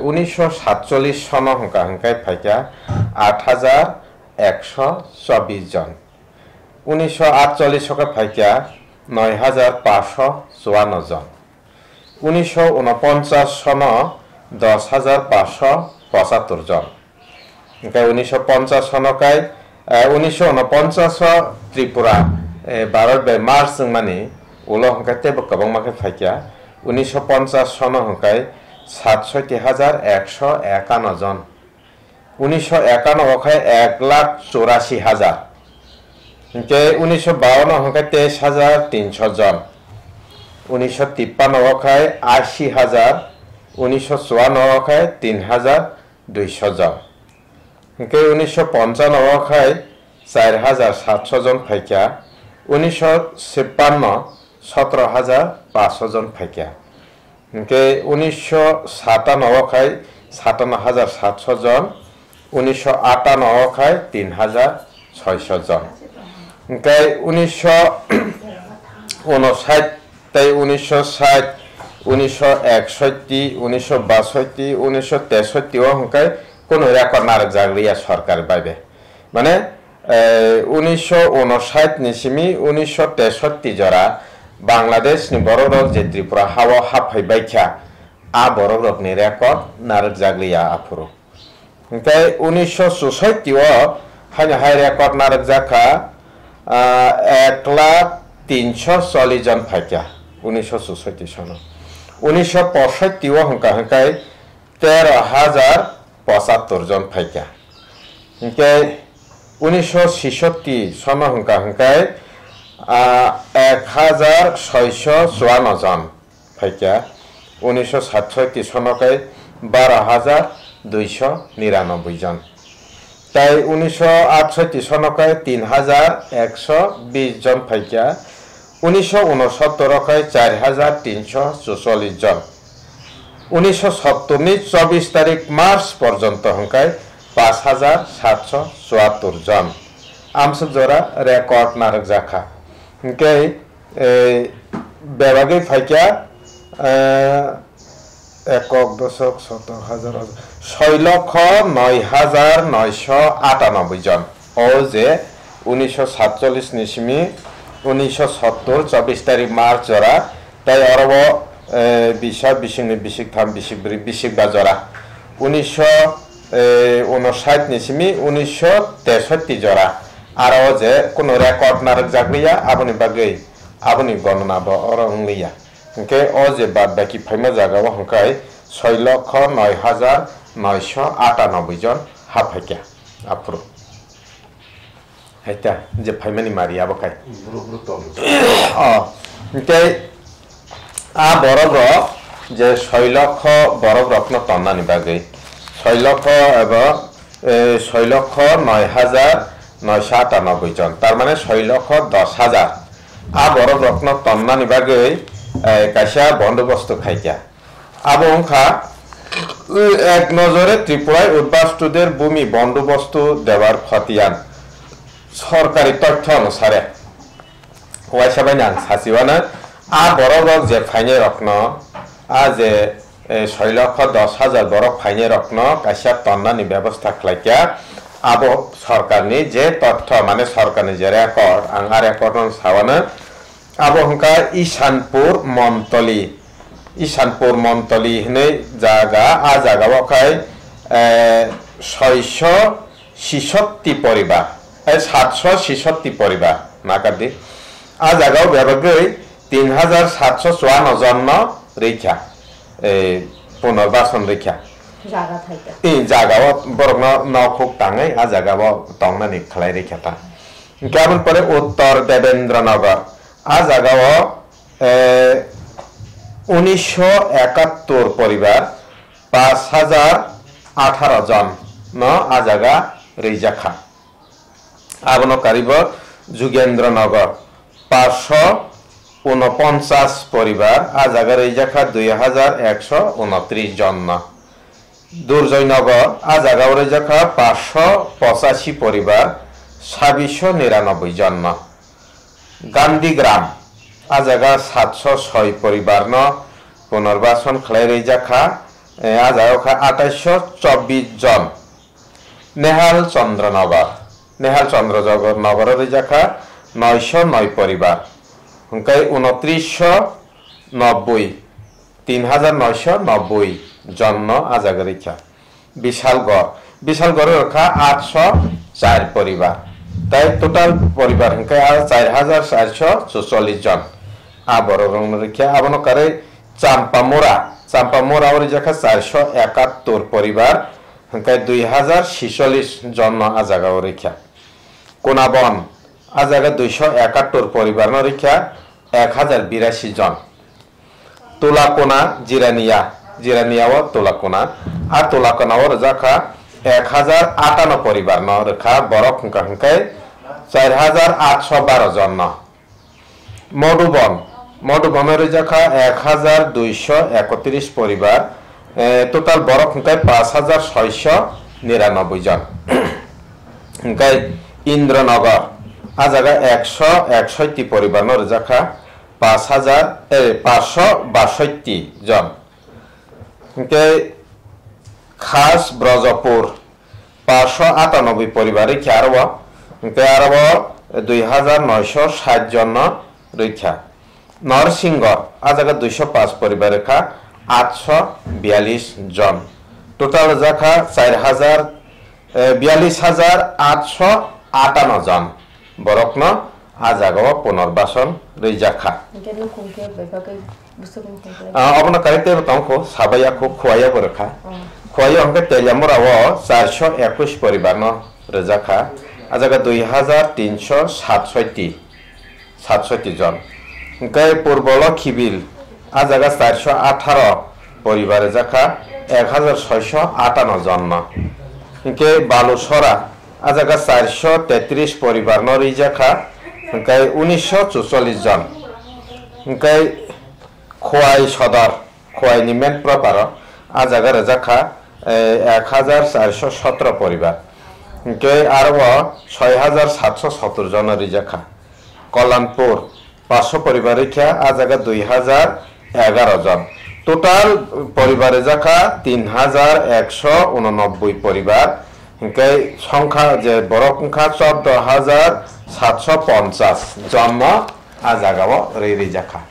1947 সন হংকাই ফাইকা 8124 জন 1948 হকে ফাইকা 9554 জন 1949 সন 10575 জন হংকাই 1950 সনকাই 1949 ত্রিপুরা ভারত বে মার্চ মানে উলো হংকাই তেব কবং মাকে ফাইকা 1950 সন হংকাই 67,151 জন 1951 হকায় 1,84,000 ইনকে 1952 হকায় 23,300 জন 1953 হকায় 80,000 1954 হকায় 3,200 জন ইনকে 1955 হকায় 4,700 জন ফাইকা 1956 17,500 জন ফাইকা ইনকে 1957 খাই 57,700 জন 1958 খাই 3,600 জন ইনকে 1959 তাই 1960 1961 1962 1963 হংকাই কোন রেকর্ড নারক জাগলিয়া সরকার পাইবে মানে 1959 নিসিমি 1963 জরা বাংলাদেশ নি বড় রক যে ত্রিপুরা হাওয়া হাফাই বাইখা আ বড় রক নি রেকর্ড নারক জাগলিয়া আফুরো তাই 1964 হাইনা হাই রেকর্ড নারক জাখা 1,340 জন ফাইকা 1964 সন 1965 হংকা হংকাই 13,075 জন ফাইকা ইনকে 1966 সন হংকা হংকাই 1,654 জন ফাইকা 1967 সনকাই 12,299 জন তাই 1968 সনকাই 3,120 জন ফাইকা 1969 কাই 4,344 জন 1970 24 তারিখ মার্চ পর্যন্ত হংকাই 5,774 জন আমসব জরা রেকর্ড নারক জাখা ইনকে বেবাগে ফাইকা 6,09,998 জন ও যে 1947 নিসিমি 1970 24 তারিখ মার্চ জরা তাই অরব বিশাখ বিশিংনি বিশিক থাম বিশিক ব্রি বিশিক বা জরা 1959 নিসিমি 1963 জরা আর যে কোন রেকর্ড নারক জাগলিয়া আপনি বাগে আপনি গণনা বা অরংলিয়া ইনকে ও যে বাদ বাকি ফাইমা জাগাও হংকাই 6,09,998 জন হাফাইকা আফ্রো হাইতা যে ফাইমানি মারি আবকাই ইনকে আ বরগ যে 6,00,000 বরগ রত্ন তন্নানি বাগে 6,00,000 এবং 6,09,998 জন তার মানে 6,10,000 আ বরগ রত্ন তন্নানি বাগে কাশা বন্দোবস্ত খাইকা আবংখা এক নজরে ত্রিপুরায় উদ্বাস্তুদের ভূমি বন্দোবস্ত দেওয়ার খতিয়ান সরকারি তথ্য অনুসারে ওয়াইসাবাই নাং সাসিওয়ানা আ বরগ যে ফাইনে রত্ন আ যে 6,10,000 বরগ ফাইনে রত্ন কাশা তন্নানি ব্যবস্থা খাইকা আবো সরকারনি যে তথ্য মানে সরকারনি যে রেকর্ড আঙ্গা রেকর্ড সাওয়ানা আবো হংকা ঈশানপুর মন্তলি হনে জায়গা আ জায়গা ওখাই 666 পরিবার 766 পরিবার নাকাদি আ জায়গাও ব্যাপকে 3,754 জন রেখা পুনর্বাসন রেখা জায়গা থাইকা এই জায়গাও বরং খুব টাঙাই আ জায়গাও টংনানি খালাই রেখাটা কেমন পরে উত্তর দেবেন্দ্রনগর আ জায়গাও 1971 পরিবার 5,018 জন আ জায়গা রেজাখা আবনো কারিব যুগেন্দ্রনগর 549 পরিবার আ জায়গা রেজাখা 2,129 জন দুর্জয়নগর আ জায়গা রেজাখা 585 পরিবার 2,699 জন গান্ধীগ্রাম আ জায়গা 706 পরিবার পুনর্বাসন খালাই রেজাখা আজাগা 2824 জন নেহাল চন্দ্রনগর নগরের জাখা 909 পরিবার হুঙ্কাই 2990 3990 জন্ম আজাগা রেখা বিশালগড়ের রেখা 804 পরিবার তাই টোটাল পরিবার হুঙ্কাই 4444 জন আবর রেখা আবনকারে চাম্পামোরা ওর জাখা 471 পরিবার হুঙ্কাই 2046 জন আজাগা রেখা কোনাবন আজাগা 271 পরিবার রেখা 1082 জন তোলাকোনা জিরানিয়াও তোলাকোনা আর তোলাকোনাও জাখা 1058 পরিবার রেখা বরফ হুঙ্কাই 4812 জন মধুবনের জাখা 1231 পরিবার টোটাল বরফ হুঙ্কাই 5699 জন হুঙ্কাই ইন্দ্রনগর আজাগা 161 পরিবার জাখা 562 জন হুঙ্কাই খাস ব্রজপুর 598 পরিবার রেখা আরব হুঙ্কাই আরব 2960 জন রেখা নরসিংহ আজাগা 205 পরিবার রেখা 842 জন টোটাল জাখা 42,858 জন বরকন আজাগা পুনর্বাসন রইজাখা অবনা কারিতে তংখো সাবাইয়া খুব খোয়াইয়া বরেখা খোয়াইয়া হংকে তেলিয়ামরাও 421 পরিবার রজাখা আজাগা 2367 জন হুঙ্কাই পূর্বল খিবিল আজাগা 418 পরিবারে জাখা 1658 জন হুঙ্কে বালুসরা আজাগা 433 পরিবার নরিজাখা হুঙ্কাই 1944 জন হুঙ্কাই খোয়াই নিমেন প্রপার আজাগা রেজাখা 1417 পরিবার হুঙ্কে আরব 6770 জন রিজাখা কল্যাণপুর 500 পরিবার রেখা আজাগা 2011 জন টোটাল পরিবারে জাখা 3189 পরিবার হুঙ্কাই সংখ্যা যে বড় সংখ্যা 14,750 জন্ম আজাগাও রিজাখা